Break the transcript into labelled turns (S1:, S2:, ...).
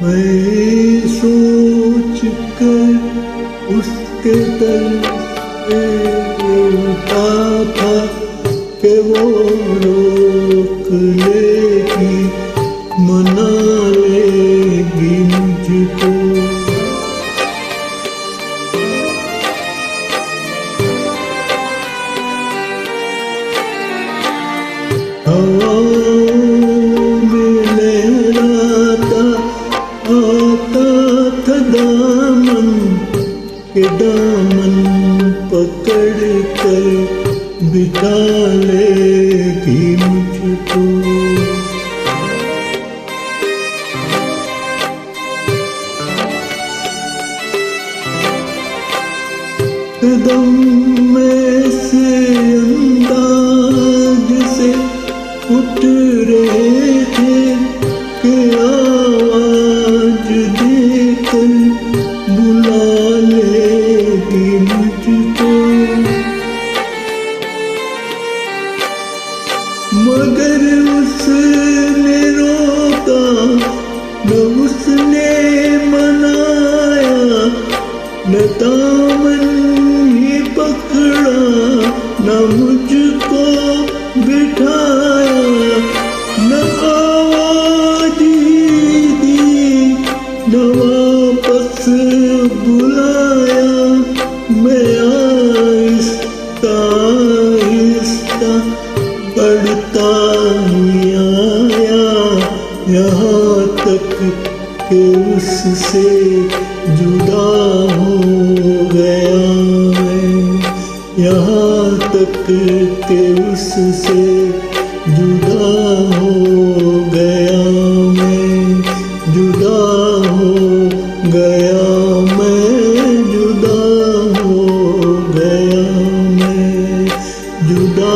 S1: मैं सोच कर उसके दर पे उठा था कि वो रोक लेगी, मना लेगी मुझको। हवाओं में लहराता आता था दामन के दामन पकड़ कर बिठा लेगी मुझको। कदम में से अंदाज से उठ रहे थे कि आवाज देकर बुला लेगी मुझको। मगर उसने रोका न उसने मनाया, न दामन ही पकड़ा न मुझको बिठाया, न आवाज दी न वापस बुलाया। मैं आहिस्ता आहिस्ता बढ़ता ही आया, यहाँ तक कि उससे जुदा हो गया मैं, यहाँ तक कि उससे जुदा हो गया मैं, जुदा हो गया मैं, जुदा हो गया मैं, जुदा